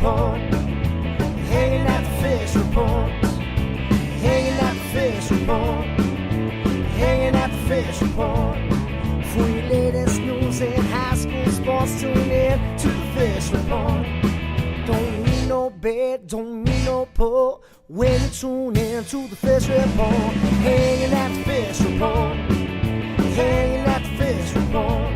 report. Hanging at the fish report. Hanging at the fish report. Hanging at the fish report. For your latest news in high school sports, tune in to the fish report. Don't need no bed, don't need no pull when you tune in to the fish report. Hanging at the fish report. Hanging at the fish report.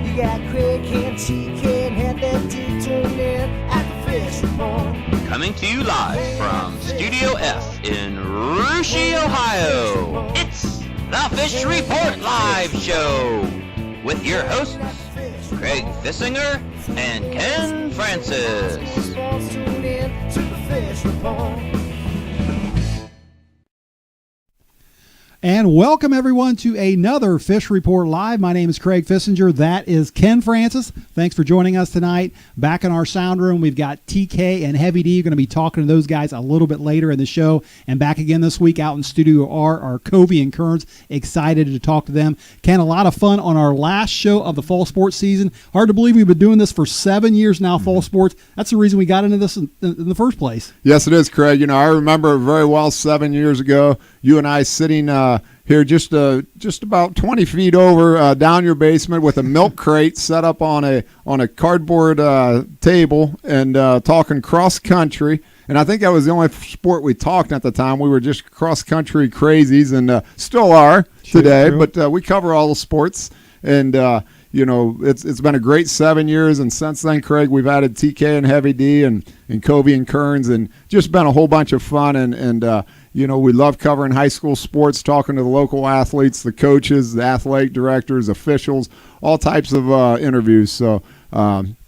You got Craig and TK and Head tune in at the fish report. Coming to you live from Studio F in Russia, Ohio. It's the Fish Report Live Show with your hosts, Craig Fissinger and Ken Francis. And welcome everyone to another Fish Report Live. My name is Craig Fissinger. That is Ken Francis. Thanks for joining us tonight. Back in our sound room, we've got TK and Heavy D. Going to be talking to those guys a little bit later in the show. And back again this week out in Studio R are Covey and Kearns. Excited to talk to them. Ken, a lot of fun on our last show of the fall sports season. Hard to believe we've been doing this for 7 years now, fall sports. That's the reason we got into this in the first place. Yes, it is, Craig. You know, I remember very well 7 years ago, you and I sitting here just about 20 feet over down your basement with a milk crate set up on a cardboard table and talking cross country. And I think that was the only sport we talked at the time. We were just cross country crazies and still are today. True. But we cover all the sports. And you know, it's been a great 7 years, and since then, Craig, we've added TK and Heavy D and Covey and Kearns, and just been a whole bunch of fun. And you know, we love covering high school sports, talking to the local athletes, the coaches, the athletic directors, officials, all types of interviews. So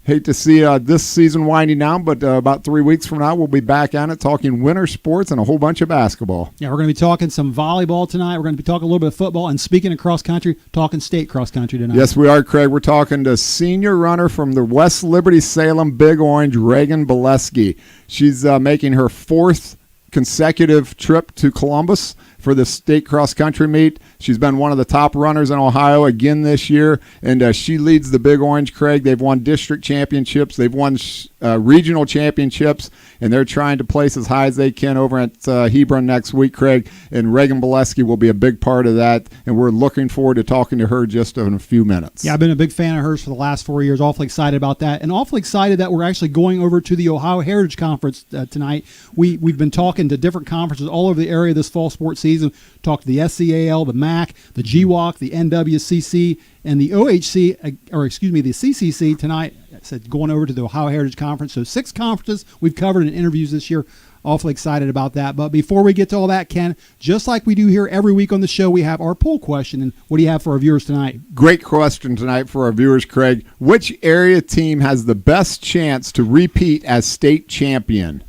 hate to see this season winding down, but about 3 weeks from now, we'll be back on it talking winter sports and a whole bunch of basketball. Yeah, we're going to be talking some volleyball tonight. We're going to be talking a little bit of football. And speaking of cross country, talking state cross country tonight. Yes, we are, Craig. We're talking to senior runner from the West Liberty-Salem Big Orange, Reghan Bieleski. She's making her fourth consecutive trip to Columbus for the state cross-country meet. She's been one of the top runners in Ohio again this year, and she leads the Big Orange, Craig. They've won district championships. They've won regional championships, and they're trying to place as high as they can over at Hebron next week, Craig. And Reghan Bieleski will be a big part of that, and we're looking forward to talking to her just in a few minutes. Yeah, I've been a big fan of hers for the last 4 years. Awfully excited about that, and awfully excited that we're actually going over to the Ohio Heritage Conference tonight. We've been talking to different conferences all over the area this fall sports season. Talked to the SCAL, the MAC, the GWAC, the NWCC, and the OHC, the CCC tonight. I said going over to the Ohio Heritage Conference. So 6 conferences we've covered in interviews this year. Awfully excited about that. But before we get to all that, Ken, just like we do here every week on the show, we have our poll question. And what do you have for our viewers tonight? Great question tonight for our viewers, Craig. Which area team has the best chance to repeat as state champion?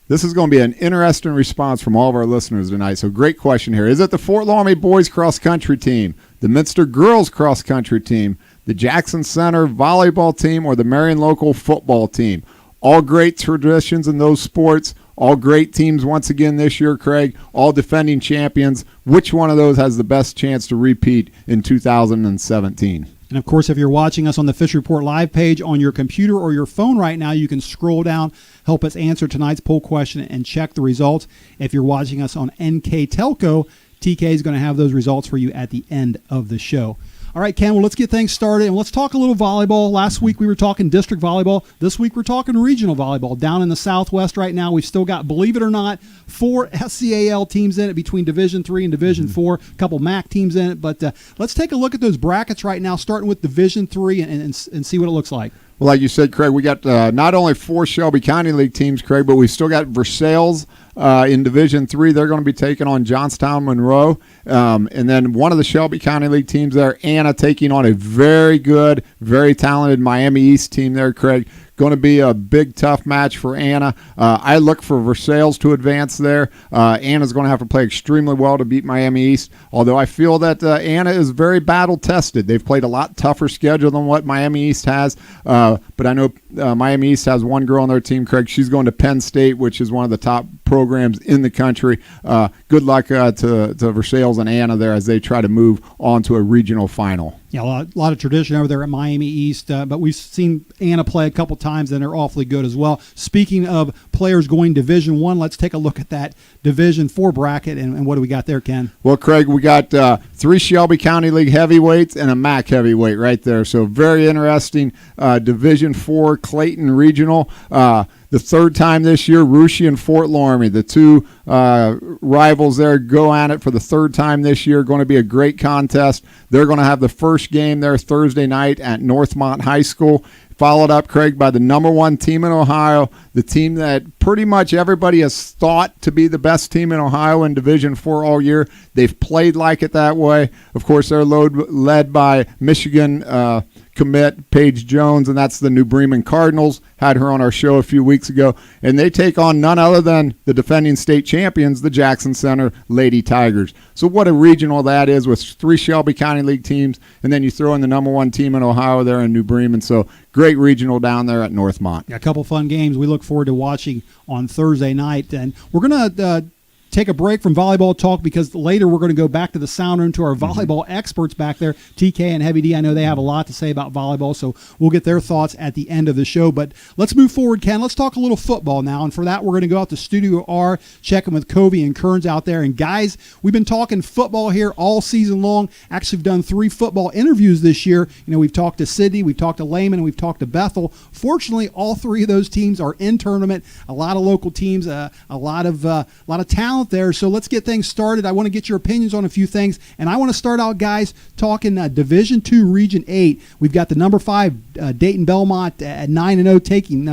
This is going to be an interesting response from all of our listeners tonight. So great question here. Is it the Fort Loramie boys cross country team, the Minster girls cross country team, the Jackson Center volleyball team, or the Marion local football team? All great traditions in those sports. All great teams once again this year, Craig. All defending champions. Which one of those has the best chance to repeat in 2017? And, of course, if you're watching us on the Fish Report Live page on your computer or your phone right now, you can scroll down, help us answer tonight's poll question, and check the results. If you're watching us on NK Telco, TK is going to have those results for you at the end of the show. All right, Ken, well, let's get things started, and let's talk a little volleyball. Last week we were talking district volleyball. This week we're talking regional volleyball. Down in the Southwest right now, we've still got, believe it or not, 4 SCAL teams in it between Division III and Division IV, a couple MAC teams in it. But let's take a look at those brackets right now, starting with Division III and see what it looks like. Well, like you said, Craig, we got not only 4 Shelby County League teams, Craig, but we've still got Versailles in Division III. They're going to be taking on Johnstown Monroe. And then one of the Shelby County League teams there, Anna, taking on a very good, very talented Miami East team there, Craig. Going to be a big, tough match for Anna. I look for Versailles to advance there. Anna's going to have to play extremely well to beat Miami East, although I feel that Anna is very battle-tested. They've played a lot tougher schedule than what Miami East has, but I know Miami East has one girl on their team, Craig. She's going to Penn State, which is one of the top programs in the country. Good luck to Versailles and Anna there as they try to move on to a regional final. Yeah, a lot of tradition over there at Miami East, but we've seen Anna play a couple times, and they're awfully good as well. Speaking of players going Division I, let's take a look at that Division IV bracket, and what do we got there, Ken? Well, Craig, we got 3 Shelby County League heavyweights and a MAC heavyweight right there. So very interesting Division IV Clayton Regional. The third time this year, Russia and Fort Loramie, the two rivals there, go at it for the third time this year. Going to be a great contest. They're going to have the first game there Thursday night at Northmont High School. Followed up, Craig, by the number 1 team in Ohio, the team that pretty much everybody has thought to be the best team in Ohio in Division IV all year. They've played like it that way. Of course, they're led by Michigan commit Paige Jones, and that's the New Bremen Cardinals. Had her on our show a few weeks ago. And they take on none other than the defending state champions, the Jackson Center Lady Tigers. So what a regional that is with 3 Shelby County League teams, and then you throw in the number 1 team in Ohio there in New Bremen. So great regional down there at Northmont. Yeah, a couple fun games we look forward to watching on Thursday night. And we're going to take a break from volleyball talk because later we're going to go back to the sound room to our volleyball experts back there, TK and Heavy D. I know they have a lot to say about volleyball, so we'll get their thoughts at the end of the show. But let's move forward, Ken. Let's talk a little football now. And for that, we're going to go out to Studio R, checking with Covey and Kearns out there. And guys, we've been talking football here all season long. Actually, we've done 3 football interviews this year. You know, we've talked to Sydney, we've talked to Lehman, and we've talked to Bethel. Fortunately, all 3 of those teams are in tournament. A lot of local teams, a lot of talent there. So let's get things started. I want to get your opinions on a few things, and I want to start out, guys, talking Division II Region 8. We've got the number 5 Dayton Belmont at 9-0 taking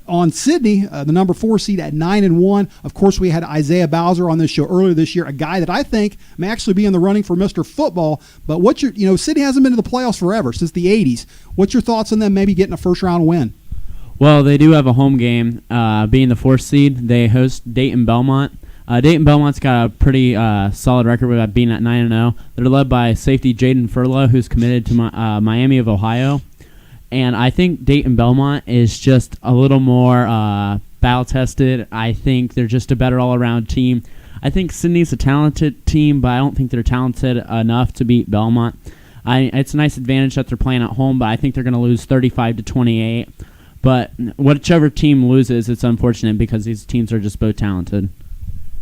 on Sydney, the number 4 seed at 9-1. Of course, we had Isaiah Bowser on this show earlier this year, a guy that I think may actually be in the running for Mr. Football. But Sydney hasn't been to the playoffs forever, since the 80s. What's your thoughts on them maybe getting a first-round win? Well, they do have a home game. Being the 4th seed, they host Dayton Belmont. Dayton Belmont's got a pretty solid record with being at 9-0. They're led by safety Jaden Furlow, who's committed to Miami of Ohio. And I think Dayton Belmont is just a little more battle-tested. I think they're just a better all-around team. I think Sydney's a talented team, but I don't think they're talented enough to beat Belmont. It's a nice advantage that they're playing at home, but I think they're going to lose 35-28. But whichever team loses, it's unfortunate because these teams are just both talented.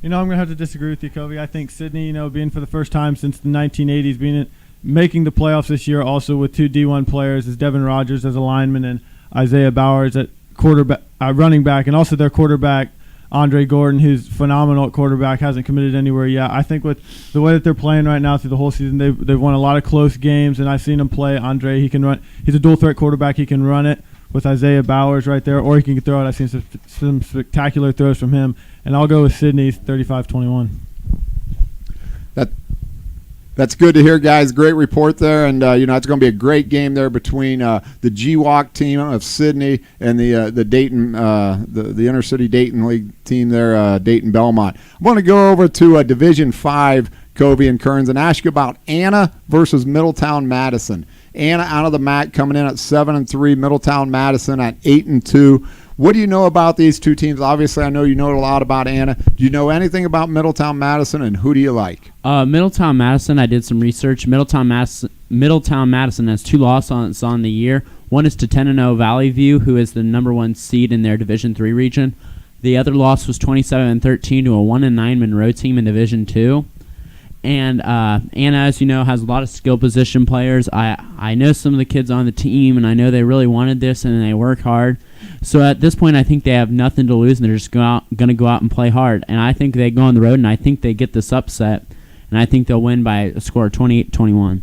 I'm going to have to disagree with you, Covey. I think Sydney, being for the first time since the 1980s, making the playoffs this year, also with 2 D1 players, is Devin Rogers as a lineman and Isaiah Bowers at quarterback, running back, and also their quarterback, Andre Gordon, who's phenomenal at quarterback, hasn't committed anywhere yet. I think with the way that they're playing right now through the whole season, they've won a lot of close games, and I've seen them play. Andre, he can run. He's a dual-threat quarterback. He can run it with Isaiah Bowers right there, or he can throw it. I've seen some spectacular throws from him. And I'll go with Sydney 35-21. That's good to hear, guys. Great report there, and it's going to be a great game there between the GWOC team of Sydney and the Dayton, the Inner City Dayton League team there, Dayton Belmont. I want to go over to Division 5, Covey and Kearns, and ask you about Anna versus Middletown Madison. Anna out of the MAC coming in at 7-3, Middletown Madison at 8-2. What do you know about these two teams? Obviously, I know you know a lot about Anna. Do you know anything about Middletown Madison, and who do you like? Middletown Madison, I did some research. Middletown Madison has 2 losses on the year. One is to 10-0 Valley View, who is the number 1 seed in their Division III region. The other loss was 27-13 to a 1-9 Monroe team in Division II. And Anna, as you know, has a lot of skill position players. I know some of the kids on the team, and I know they really wanted this, and they work hard. So at this point, I think they have nothing to lose, and they're just going to go out and play hard. And I think they go on the road, and I think they get this upset, and I think they'll win by a score of 28-21.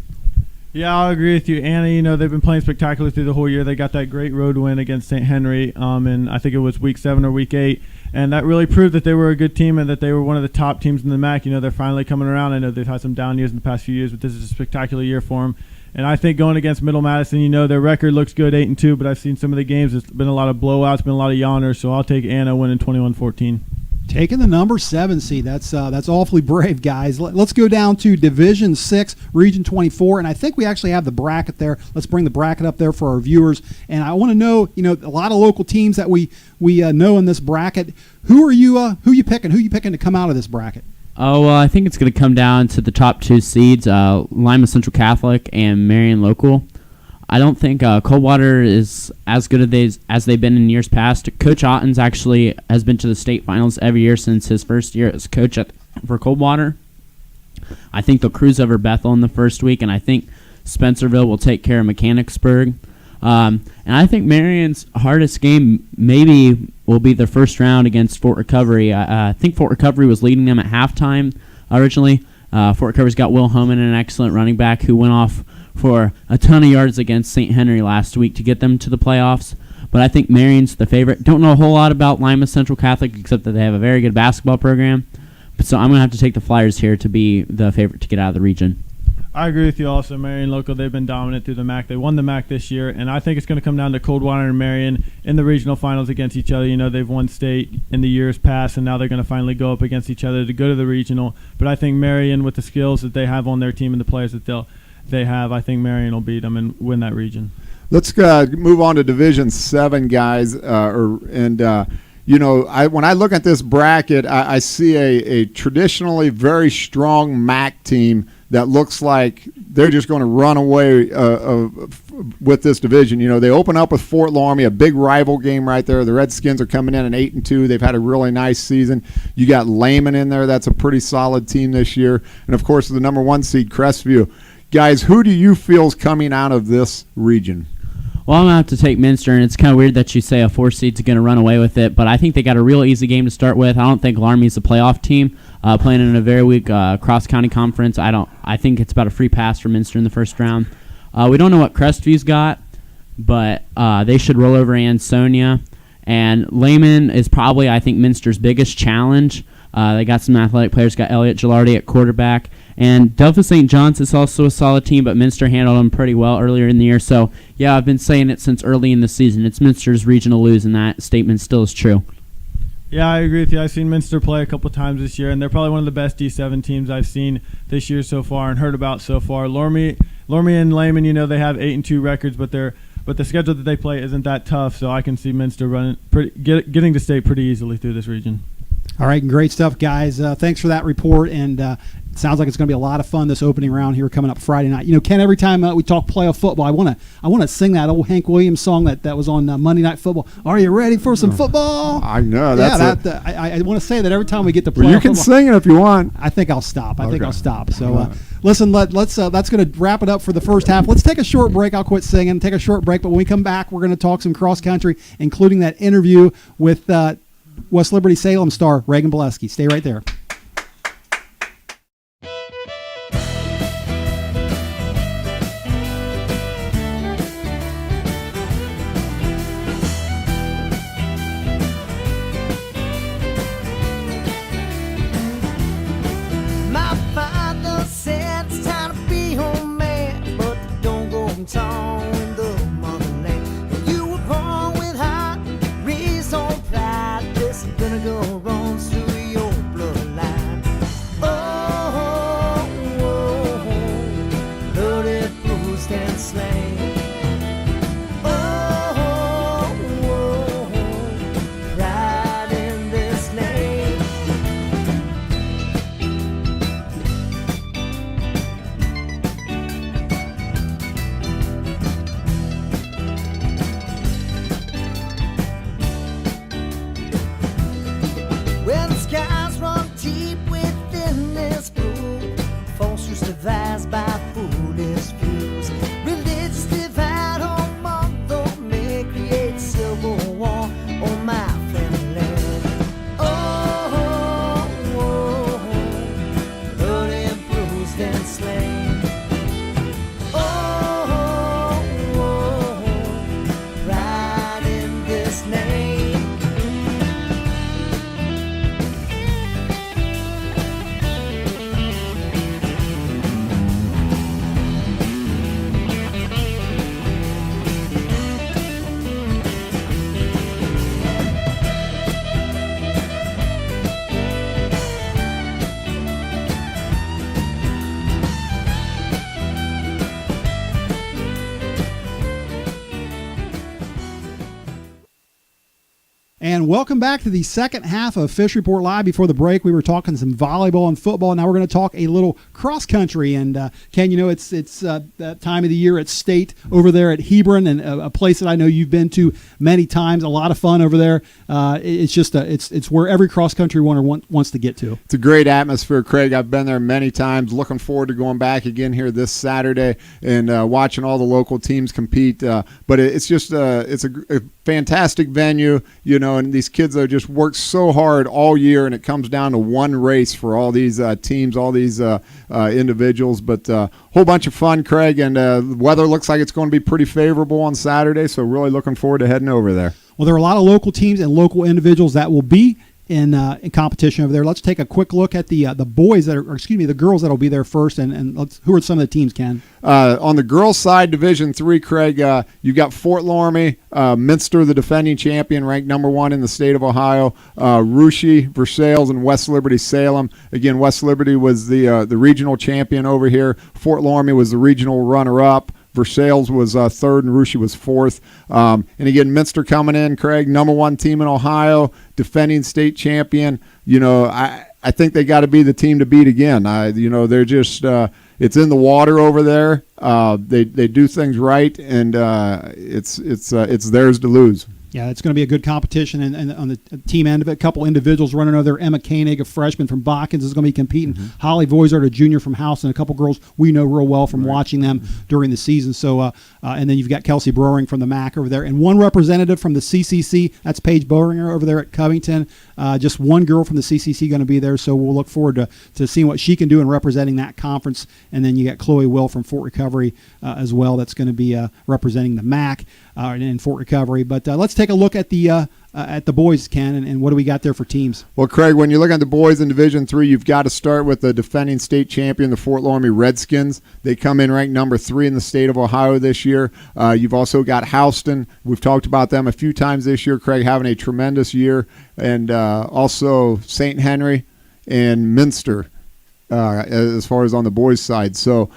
Yeah, I'll agree with you. Anna, they've been playing spectacular through the whole year. They got that great road win against St. Henry, and I think it was Week 7 or Week 8. And that really proved that they were a good team and that they were one of the top teams in the MAC. They're finally coming around. I know they've had some down years in the past few years, but this is a spectacular year for them. And I think going against Middle Madison, their record looks good, 8-2, but I've seen some of the games. It's been a lot of blowouts, been a lot of yawners, so I'll take Anna winning 21-14. Taking the number 7 seed. That's awfully brave, guys. Let's go down to Division 6, Region 24, and I think we actually have the bracket there. Let's bring the bracket up there for our viewers. And I want to know, a lot of local teams that we know in this bracket. Who you picking? Who you picking to come out of this bracket? Oh, well, I think it's going to come down to the top two seeds, Lima Central Catholic and Marion Local. I don't think Coldwater is as good as they've been in years past. Coach Ottens actually has been to the state finals every year since his first year as coach for Coldwater. I think they'll cruise over Bethel in the first week, and I think Spencerville will take care of Mechanicsburg. And I think Marion's hardest game maybe will be their first round against Fort Recovery. I think Fort Recovery was leading them at halftime originally. Fort Recovery's got Will Homan, an excellent running back who went off for a ton of yards against St. Henry last week to get them to the playoffs. But I think Marion's the favorite. Don't know a whole lot about Lima Central Catholic except that they have a very good basketball program. But so I'm going to have to take the Flyers here to be the favorite to get out of the region. I agree with you also. Marion Local, they've been dominant through the MAC. They won the MAC this year, and I think it's going to come down to Coldwater and Marion in the regional finals against each other. You know, they've won state in the years past, and now they're going to finally go up against each other to go to the regional. But I think Marion, with the skills that they have on their team and the players that they have, I think Marion will beat them and win that region. Let's move on to Division 7, guys. You know, when I look at this bracket, I see a traditionally very strong MAC team that looks like they're just going to run away with this division. You know, they open up with Fort Laramie, a big rival game right there. The Redskins are coming in at 8-2. They've had a really nice season. You got Lehman in there. That's a pretty solid team this year. And, of course, the number 1 seed, Crestview. Guys, who do you feel is coming out of this region? Well, I'm going to have to take Minster, and it's kind of weird that you say a 4 seed's going to run away with it, but I think they got a real easy game to start with. I don't think Laramie's a playoff team playing in a very weak cross-county conference. I think it's about a free pass for Minster in the first round. We don't know what Crestview's got, but they should roll over Ansonia. And Lehman is probably, I think, Minster's biggest challenge. They got some athletic players. Got Elliott Gilardi at quarterback. And Delta St. John's is also a solid team, but Minster handled them pretty well earlier in the year. So, yeah, I've been saying it since early in the season. It's Minster's region to lose, and that statement still is true. Yeah, I agree with you. I've seen Minster play a couple times this year, and they're probably one of the best D7 teams I've seen this year so far and heard about so far. Laramie and Lehman, you know, they have 8-2 records, but the schedule that they play isn't that tough, so I can see Minster getting to state pretty easily through this region. All right, great stuff, guys. Thanks for that report, and it sounds like it's going to be a lot of fun this opening round here coming up Friday night. You know, Ken, every time we talk playoff football, I want to sing that old Hank Williams song that was on Monday Night Football. Are you ready for some football? I know. I want to say that every time we get to playoff well, you can football, sing it if you want. I think I'll stop. Okay. So, listen, that's going to wrap it up for the first half. Let's take a short break. I'll quit singing, take a short break, but when we come back, we're going to talk some cross country, including that interview with West Liberty-Salem star Reghan Bieleski. Stay right there. My father said it's time to be home man, but don't go and tall in the motherland. You were born with heart, raised on pride. This is gonna go wrong through your bloodline. And welcome back to the second half of Fish Report Live. Before the break, we were talking some volleyball and football. Now we're going to talk a little cross country. And Ken, you know, it's that time of the year at State over there at Hebron, and a place that I know you've been to many times. A lot of fun over there. It's just it's where every cross country runner wants to get to. It's a great atmosphere, Craig. I've been there many times. Looking forward to going back again here this Saturday and watching all the local teams compete. But it's just it's a fantastic venue, you know, and these kids have just worked so hard all year, and it comes down to one race for all these teams, all these individuals. But a whole bunch of fun, Craig, and the weather looks like it's going to be pretty favorable on Saturday, so really looking forward to heading over there. Well, there are a lot of local teams and local individuals that will be in competition over there. Let's take a quick look at the boys that are, or excuse me, the girls that will be there first, and who are some of the teams, Ken? On the girls' side, Division III, Craig, you've got Fort Loramie, Minster, the defending champion, ranked number 1 in the state of Ohio, Russia, Versailles, and West Liberty-Salem. Again, West Liberty was the regional champion over here. Fort Loramie was the regional runner-up. Versailles was third, and Russia was fourth. And again, Minster coming in, Craig, number 1 team in Ohio, defending state champion. You know, I think they got to be the team to beat again. You know, they're just it's in the water over there. They do things right, and it's theirs to lose. Yeah, it's going to be a good competition, and on the team end of it, a couple individuals running over there. Emma Koenig, a freshman from Botkins, is going to be competing. Mm-hmm. Holly Voisart, a junior from House, and a couple girls we know real well from watching them during the season. So, and then you've got Kelsey Browering from the MAC over there, and one representative from the CCC. That's Paige Boehringer over there at Covington. Just one girl from the CCC going to be there, so we'll look forward to seeing what she can do in representing that conference. And then you got Chloe Will from Fort Recovery as well. That's going to be representing the MAC in Fort Recovery. But let's take a look at the boys, Ken, and what do we got there for teams? Well, Craig, when you look at the boys in Division III, you've got to start with the defending state champion, the Fort Loramie Redskins. They come in ranked number 3 in the state of Ohio this year. You've also got Houston. We've talked about them a few times this year, Craig, having a tremendous year. And also St. Henry and Minster. As far as on the boys' side. So,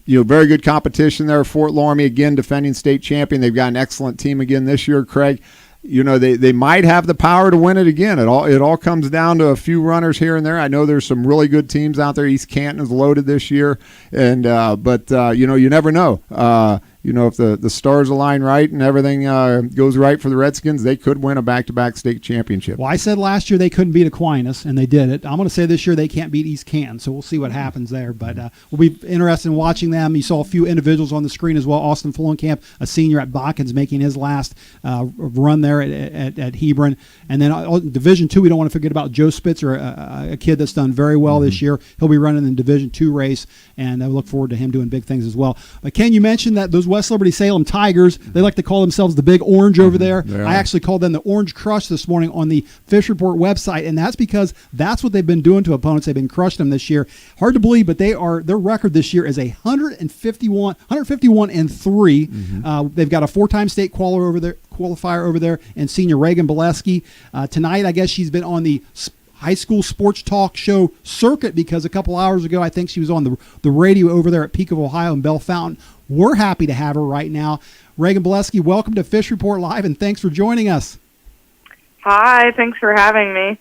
you know, very good competition there. Fort Loramie, again, defending state champion. They've got an excellent team again this year, Craig. You know, they might have the power to win it again. It all comes down to a few runners here and there. I know there's some really good teams out there. East Canton is loaded this year, and but you know, you never know. You know, if the stars align right and everything goes right for the Redskins, they could win a back-to-back state championship. Well, I said last year they couldn't beat Aquinas, and they did it. I'm going to say this year they can't beat East Canton, so we'll see what happens there. But we'll be interested in watching them. You saw a few individuals on the screen as well. Austin Fullenkamp, a senior at Botkins, making his last run there at Hebron. And then Division II, we don't want to forget about Joe Spitzer, a kid that's done very well this year. He'll be running in the Division II race, and I look forward to him doing big things as well. But Ken, you mentioned that those West Liberty-Salem Tigers, they like to call themselves the Big Orange over there. I actually called them the Orange Crush this morning on the Fish Report website, and that's because that's what they've been doing to opponents. They've been crushing them this year. Hard to believe, but their record this year is 151-3. They've got a 4-time state qualifier over there, and senior Reghan Bieleski. Tonight, I guess she's been on the high school sports talk show circuit because a couple hours ago, I think she was on the radio over there at Peak of Ohio and Bell Fountain. We're happy to have her right now. Reghan Bieleski, welcome to Fish Report Live, and thanks for joining us. Hi, thanks for having me.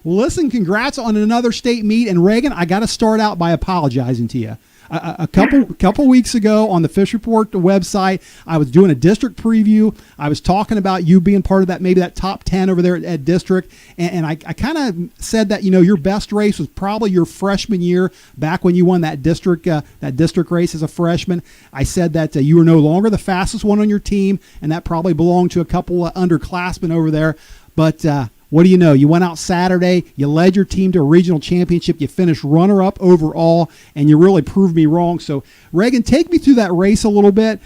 Well, listen, congrats on another state meet. And Reghan, I got to start out by apologizing to you. A couple weeks ago on the Fish Report website, I was doing a district preview. I was talking about you being part of that top 10 over there at district, and I kind of said that, you know, your best race was probably your freshman year, back when you won that district race as a freshman. I said that you were no longer the fastest one on your team, and that probably belonged to a couple of underclassmen over there. But what do you know? You went out Saturday, you led your team to a regional championship, you finished runner-up overall, and you really proved me wrong. So, Reghan, take me through that race a little bit.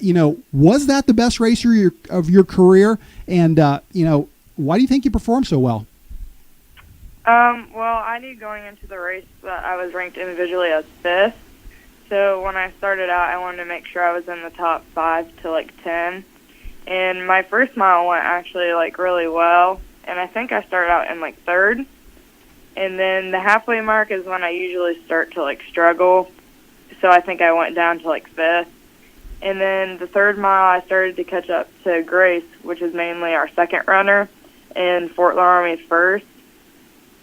You know, was that the best race of your career? And, you know, why do you think you performed so well? Well, I knew going into the race that I was ranked individually as 5th. So when I started out, I wanted to make sure I was in the top 5 to 10. And my first mile went actually really well. And I think I started out in 3rd. And then the halfway mark is when I usually start to struggle. So I think I went down to 5th. And then the 3rd mile I started to catch up to Grace, which is mainly our second runner. in Fort Laramie's first.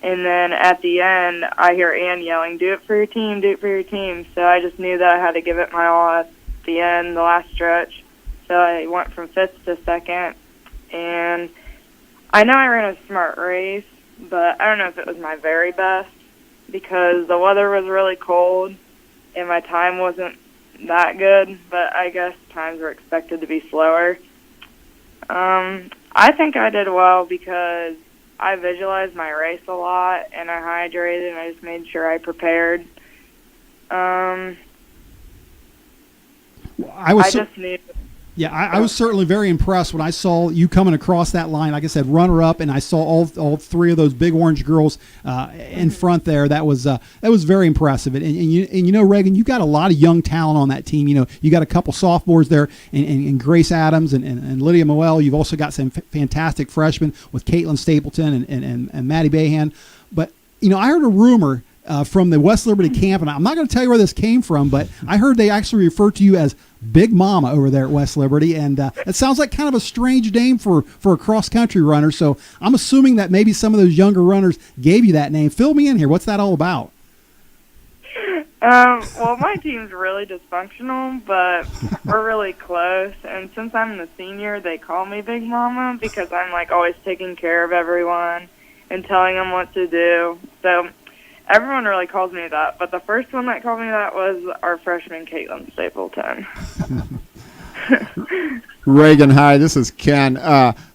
And then at the end, I hear Ann yelling, "Do it for your team, do it for your team." So I just knew that I had to give it my all at the end, the last stretch. So I went from 5th to 2nd. And I know I ran a smart race, but I don't know if it was my very best because the weather was really cold and my time wasn't that good, but I guess times were expected to be slower. I think I did well because I visualized my race a lot and I hydrated and I just made sure I prepared. I just knew. Yeah, I was certainly very impressed when I saw you coming across that line. Like I said, runner-up, and I saw all three of those big orange girls in front there. That was very impressive. And you know, Reghan, you got a lot of young talent on that team. You know, you got a couple sophomores there, and Grace Adams and Lydia Moel. You've also got some fantastic freshmen with Caitlin Stapleton and Maddie Bahan. But you know, I heard a rumor from the West Liberty camp, and I'm not going to tell you where this came from, but I heard they actually refer to you as Big Mama over there at West Liberty, and it sounds like kind of a strange name for a cross-country runner, so I'm assuming that maybe some of those younger runners gave you that name. Fill me in here. What's that all about? Well, my team's really dysfunctional, but we're really close, and since I'm the senior, they call me Big Mama because I'm, like, always taking care of everyone and telling them what to do, so everyone really calls me that, but the first one that called me that was our freshman, Caitlin Stapleton. Reghan, hi, this is Ken.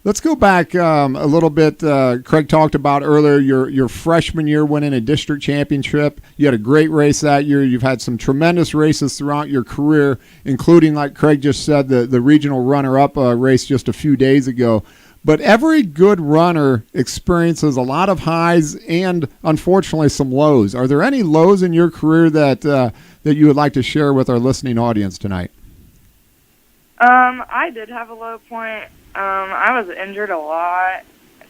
Let's go back a little bit. Craig talked about earlier your freshman year winning a district championship. You had a great race that year. You've had some tremendous races throughout your career, including, like Craig just said, the regional runner-up race just a few days ago. But every good runner experiences a lot of highs and, unfortunately, some lows. Are there any lows in your career that you would like to share with our listening audience tonight? I did have a low point. I was injured a lot.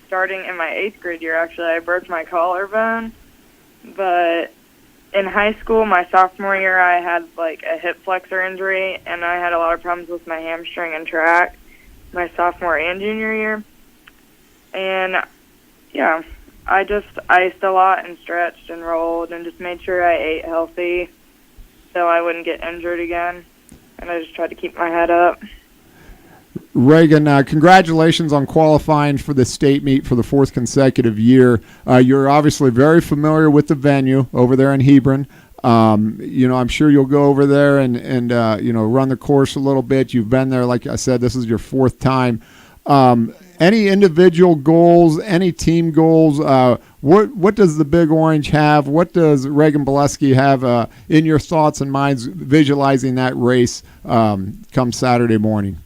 Starting in my 8th grade year, actually, I broke my collarbone. But in high school, my sophomore year, I had like a hip flexor injury, and I had a lot of problems with my hamstring and track my sophomore and junior year. And yeah, I iced a lot and stretched and rolled and just made sure I ate healthy so I wouldn't get injured again. And I just tried to keep my head up. Reghan, congratulations on qualifying for the state meet for the 4th consecutive year. You're obviously very familiar with the venue over there in Hebron. You know, I'm sure you'll go over there and you know, run the course a little bit. You've been there, like I said, this is your 4th time. Any individual goals, any team goals? What does the Big Orange have? What does Reghan Bieleski have in your thoughts and minds visualizing that race come Saturday morning?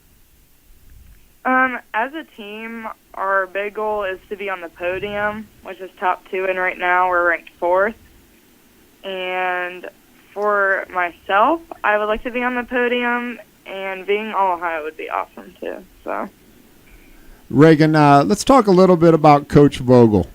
As a team, our big goal is to be on the podium, which is top 2, and right now we're ranked 4th. And for myself, I would like to be on the podium, and being All-Ohio would be awesome too. So, Reghan, let's talk a little bit about Coach Vogel.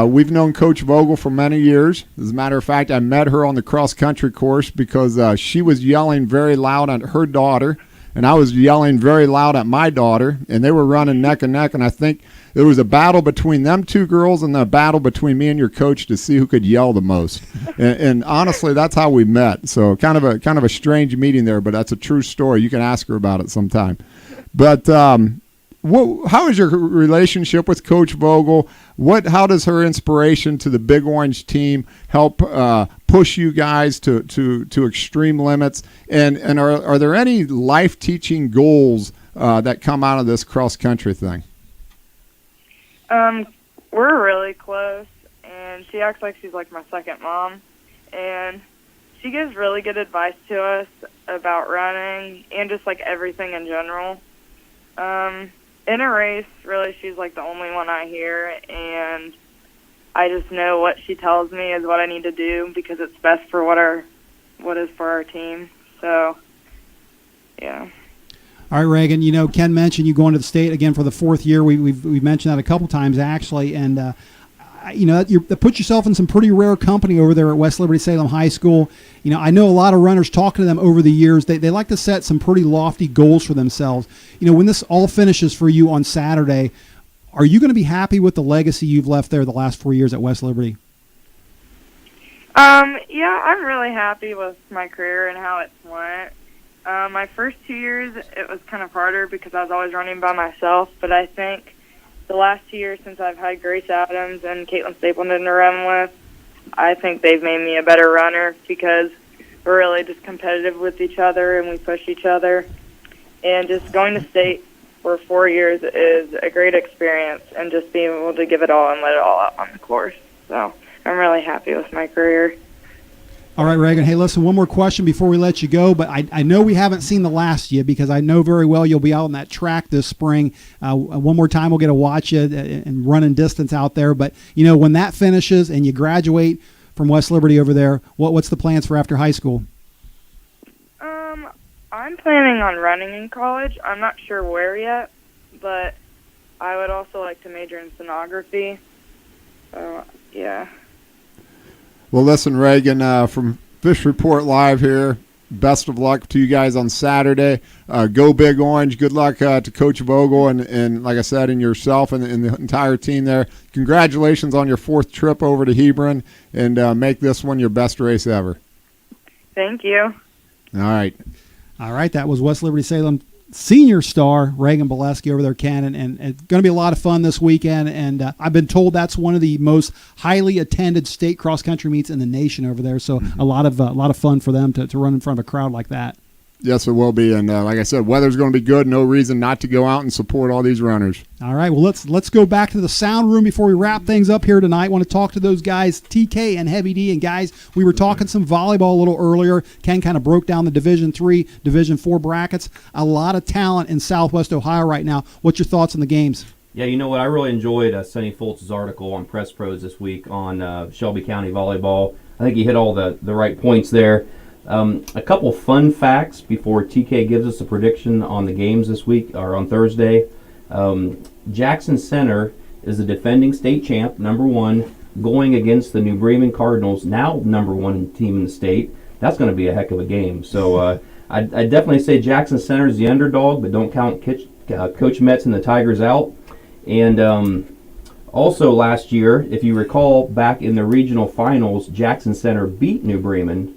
We've known Coach Vogel for many years. As a matter of fact, I met her on the cross-country course because she was yelling very loud at her daughter, and I was yelling very loud at my daughter, and they were running neck and neck, and I think there was a battle between them two girls and a battle between me and your coach to see who could yell the most. and honestly, that's how we met. So kind of a strange meeting there, but that's a true story. You can ask her about it sometime. But how is your relationship with Coach Vogel? How does her inspiration to the Big Orange team help push you guys to extreme limits? And are there any life-teaching goals that come out of this cross-country thing? We're really close, and she acts like she's like my second mom, and she gives really good advice to us about running and just like everything in general. In a race, really, she's like the only one I hear, and I just know what she tells me is what I need to do because it's best for what is for our team. So, yeah. All right, Reghan, you know, Ken mentioned you going to the state again for the 4th year. We've mentioned that a couple times, actually. And, you know, you put yourself in some pretty rare company over there at West Liberty-Salem High School. You know, I know a lot of runners talking to them over the years. They like to set some pretty lofty goals for themselves. You know, when this all finishes for you on Saturday, Are you going to be happy with the legacy you've left there the last 4 years at West Liberty? Yeah, I'm really happy with my career and how it's went. My first 2 years, it was kind of harder because I was always running by myself, but I think the last 2 years since I've had Grace Adams and Caitlin Stapleton to run with, I think they've made me a better runner because we're really just competitive with each other and we push each other. And just going to state for 4 years is a great experience, and just being able to give it all and let it all out on the course. So I'm really happy with my career. All right, Reghan. Hey, listen, one more question before we let you go, but I know we haven't seen the last of you because I know very well you'll be out on that track this spring. One more time we'll get to watch you and running distance out there. But, when that finishes and you graduate from West Liberty over there, what's the plans for after high school? I'm planning on running in college. I'm not sure where yet, but I would also like to major in stenography. So, yeah. Well, listen, Reghan, from Fish Report Live here, best of luck to you guys on Saturday. Go Big Orange. Good luck to Coach Vogel and, like I said, and yourself and the entire team there. Congratulations on your 4th trip over to Hebron, and make this one your best race ever. Thank you. All right, that was West Liberty-Salem senior star Reghan Bieleski over there, Cannon, and it's going to be a lot of fun this weekend. And I've been told that's one of the most highly attended state cross-country meets in the nation over there. So a lot of fun for them to run in front of a crowd like that. Yes, it will be. And like I said, weather's going to be good. No reason not to go out and support all these runners. All right, well, let's go back to the sound room before we wrap things up here tonight. I want to talk to those guys, TK and Heavy D. And, guys, we were talking some volleyball a little earlier. Ken kind of broke down the Division III, Division IV brackets. A lot of talent in Southwest Ohio right now. What's your thoughts on the games? Yeah, you know what? I really enjoyed Sonny Foltz's article on Press Pros this week on Shelby County volleyball. I think he hit all the right points there. A couple fun facts before TK gives us a prediction on the games this week or on Thursday. Jackson Center is the defending state champ, #1, going against the New Bremen Cardinals, now #1 team in the state. That's going to be a heck of a game. So I definitely say Jackson Center is the underdog, but don't count Coach Metz and the Tigers out. And also last year, if you recall, back in the regional finals, Jackson Center beat New Bremen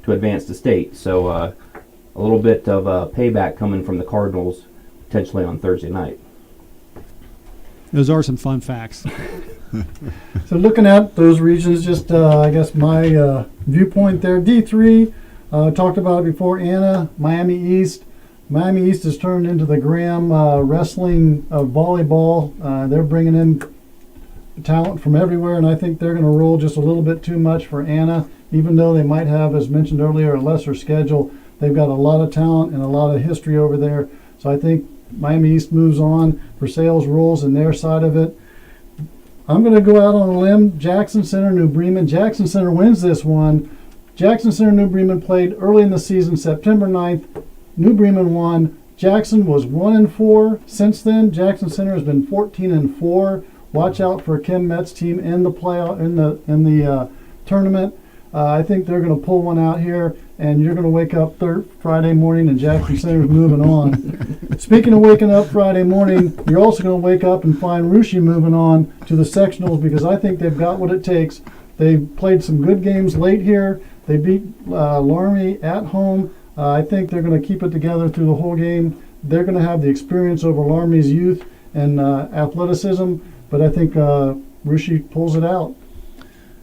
to advance to state. So a little bit of payback coming from the Cardinals potentially on Thursday night. Those are some fun facts. So looking at those regions, just I guess my viewpoint there. D3, talked about it before, Anna, Miami East. Miami East has turned into the Graham wrestling of volleyball. They're bringing in talent from everywhere, and I think they're going to roll just a little bit too much for Anna. Even though they might have, as mentioned earlier, a lesser schedule, they've got a lot of talent and a lot of history over there. So I think Miami East moves on. Versailles rolls in their side of it. I'm going to go out on a limb. Jackson Center, New Bremen. Jackson Center wins this one. Jackson Center, New Bremen played early in the season, September 9th. New Bremen won. Jackson was 1-4 since then. Jackson Center has been 14-4. Watch out for Kim Metz' team in the playoff in the tournament. I think they're going to pull one out here, and you're going to wake up Friday morning and Jackson Center's moving on. Speaking of waking up Friday morning, you're also going to wake up and find Russia moving on to the sectionals because I think they've got what it takes. They've played some good games late here. They beat Laramie at home. I think they're going to keep it together through the whole game. They're going to have the experience over Laramie's youth and athleticism, but I think Russia pulls it out.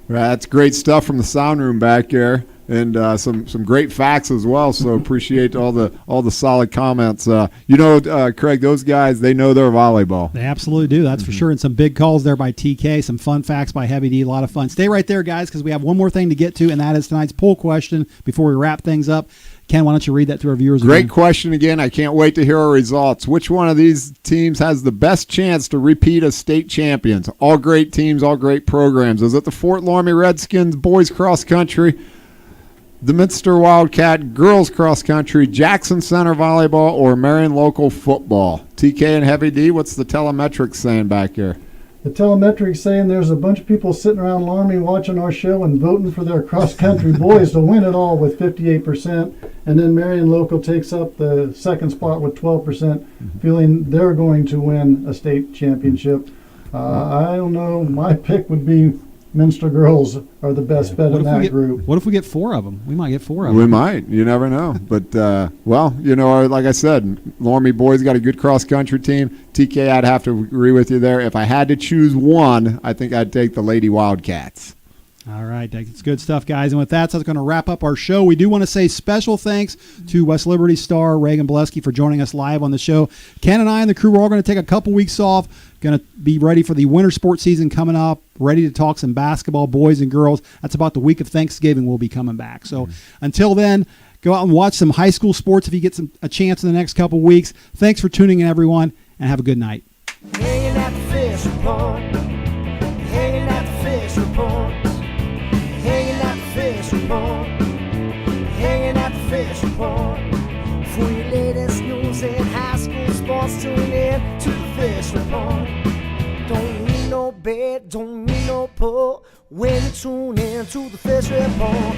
That's great stuff from the sound room back there, and some great facts as well. So appreciate all the solid comments. Craig, those guys, they know their volleyball. They absolutely do. That's for sure. And some big calls there by TK. Some fun facts by Heavy D. A lot of fun. Stay right there, guys, because we have one more thing to get to, and that is tonight's poll question before we wrap things up. Ken, why don't you read that to our viewers? Great question again. I can't wait to hear our results. Which one of these teams has the best chance to repeat as state champions? All great teams, all great programs. Is it the Fort Laramie Redskins boys cross country, the Minster Wildcat girls cross country, Jackson Center volleyball, or Marion local football? TK and Heavy D, what's the telemetrics saying back here? The telemetrics saying there's a bunch of people sitting around Laramie watching our show and voting for their cross-country boys to win it all with 58%. And then Marion Local takes up the second spot with 12%, feeling they're going to win a state championship. I don't know. My pick would be Minster girls are the best bet in that group. What if we get 4 of them? We might get 4 of them. We might. You never know. But, well, you know, like I said, Lormy boys got a good cross-country team. TK, I'd have to agree with you there. If I had to choose one, I think I'd take the Lady Wildcats. All right, that's good stuff, guys. And with that, that's going to wrap up our show. We do want to say special thanks to West Liberty star Reghan Bieleski for joining us live on the show. Ken and I and the crew are all going to take a couple weeks off, going to be ready for the winter sports season coming up, ready to talk some basketball, boys and girls. That's about the week of Thanksgiving we'll be coming back. So until then, go out and watch some high school sports if you get a chance in the next couple weeks. Thanks for tuning in, everyone, and have a good night. Hanging at the fish report. Hanging at the fish report. Hanging at the fish report. Hanging at the fish report. For your latest news in high school sports, tune in to the fish report. Don't need no bed, don't need no pull when you tune in to the fish report.